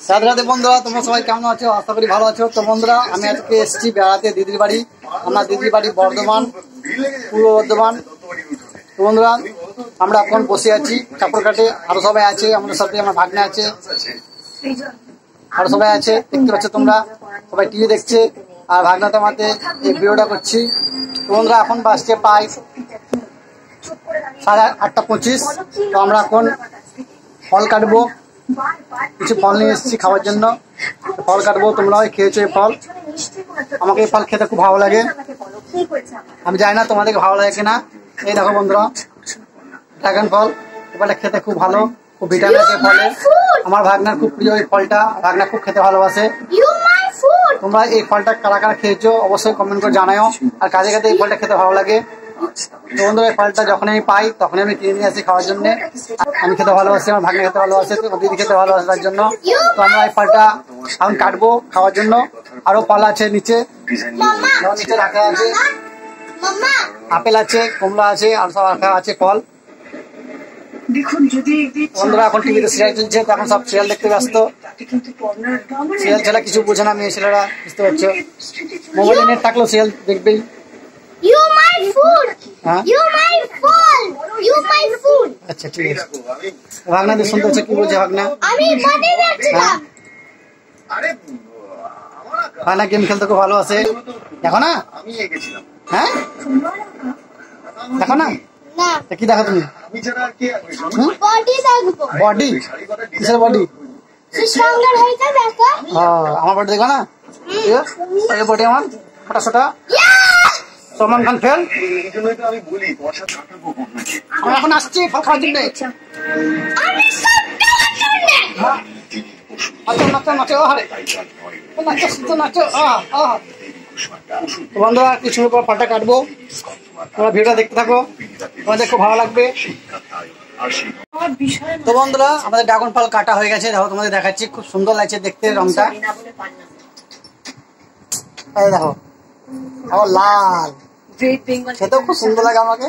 রাধে রাধে বন্ধুরা, তোমরা সবাই কেমন আছো? আশা করি ভালো আছো। তো বন্ধুরা, আমি আজকে এসেছি বেড়াতে দিদির বাড়ি। আমার দিদির বাড়ি বর্ধমান, পূর্ব বর্ধমান। তো বন্ধুরা, আমরা এখন বসে আছি কাপড় কাটে। আরো সবাই আছে আমাদের সাথে, আমার ভাগ্নে আছে, আরো সবাই আছে। দেখতে পাচ্ছ তোমরা, সবাই টিভি দেখছে আর ভাগনা তোমাতে এই ভিডিওটা করছি। তো বন্ধুরা, এখন বাসছে প্রায় 8:25। তো আমরা এখন ফল কাটবো, কিছু ফল নিয়ে এসেছি খাওয়ার জন্য। ফল কাটবো, তোমরাও খেয়েছো এই ফল। আমাকে এই ফল খেতে খুব ভালো লাগে। আমি জানি না তোমাদেরকে ভালো লাগে কিনা। এই দেখো বন্ধুরা, ড্রাগন ফল। এই ফলটা খেতে খুব ভালো, খুব ভিটামিন আছে ফলে। আমার ভাগনার খুব প্রিয় এই ফলটা, ভাগনা খুব খেতে ভালোবাসে। তোমরা এই ফলটা কারা কারা খেয়েছো অবশ্যই কমেন্ট করে জানাও। আর কাজে কাজে এই ফলটা খেতে ভালো লাগে। তো বন্ধুরা, এই ফলটা যখন আমি পাই তখন আমি কিনে নিয়ে আসি খাওয়ার জন্য। আমি খেতে ভালোবাসি, আমার ভাগ্নে খেতে ভালোবাসে, তো দিদি খেতে ভালোবাসে তার জন্য। তো আমরা এই ফলটা এখন কাটবো খাওয়ার জন্য। আরো ফল আছে নিচে, নিচে রাখা আছে। আপেল আছে, কমলা আছে, আর সব রাখা আছে ফল। বন্ধুরা, এখন টিভিতে সিরিয়াল চলছে, এখন সব সিরিয়াল দেখতে ব্যস্ত। সিরিয়াল ছাড়া কিছু বোঝে না মেয়ে ছেলেরা, বুঝতে পারছো। মোবাইলে নেট থাকলেও সিরিয়াল দেখবেই। আচ্ছা ঠিক আছে। ভাগনা দিয়ে শুনতে হচ্ছে, কি বলছে ভাগনা? ভাগনা গেম খেলতে খুব ভালোবাসে। দেখো না? হ্যাঁ দেখো না? কি দেখো তুমি? বডি? কিসের বডি? আমার বডি দেখো না? বডি আমার ছোটা ছোটা। সলমান খান ফেল। আমি এখন আসছি ফল খাওয়ার জন্য। বন্ধুরা, কিছু পর ফলটা কাটবো, তোমরা ভিডিওটা দেখতে থাকো, তোমাদের খুব ভালো লাগবে। তো বন্ধুরা, আমাদের ড্রাগন ফল কাটা হয়ে গেছে। দেখো তোমাদের দেখাচ্ছি, খুব সুন্দর লাগছে দেখতে রংটা। এই দেখো, লাল, খেতেও খুব সুন্দর লাগে আমাকে।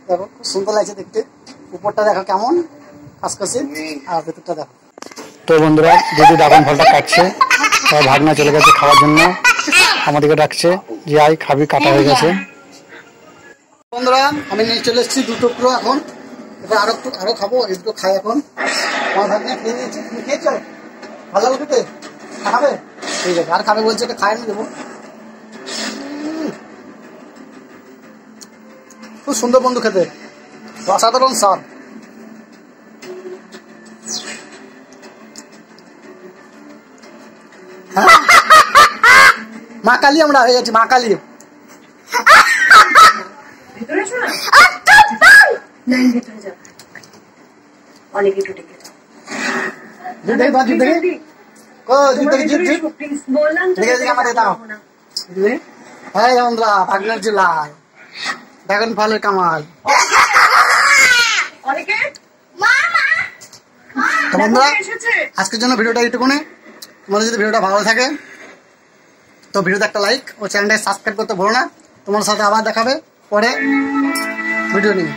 দেখো খুব সুন্দর লাগছে দেখতে। উপরটা দেখো কেমন খসখসে, আর ভেতরটা দেখো। তো বন্ধুরা, যদি ড্রাগন ফলটা কাটছে, ভাগনা চলে গেছে খাওয়ার জন্য, আমাদেরকে ডাকছে যে আই খাবি, কাটা হয়ে গেছে। বন্ধুরা, আমি নিয়ে চলে এসেছি 2 টুকরো। এখন এটা আরো খাবো, এই দুটো খাই এখন। আমার ভাগনা খেয়ে নিয়েছে। তুমি খেয়েছো? ভালো লাগবে খেতে? খাবে? ঠিক আছে, আর খাবে বলছে, এটা খাই আমি দেবো। খুব সুন্দর বন্ধু খেতে, অসাধারণ স্বাদ। মা কালী আমরা হয়ে যাচ্ছি, মা কালী। ভাগনার জুলাই ড্রাগন ফলের কামাল। বন্ধুরা, আজকের জন্য ভিডিওটা এইটুকুনে। তোমাদের যদি ভিডিওটা ভালো থাকে তো ভিডিওতে একটা লাইক ও চ্যানেলটা সাবস্ক্রাইব করতে ভুলো না। তোমার সাথে আবার দেখাবে পরে ভিডিও নিয়ে।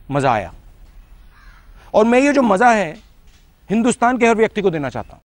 मजा आया और मैं ये जो मजा है हिंदुस्तान के हर व्यक्ति को देना चाहता हूं।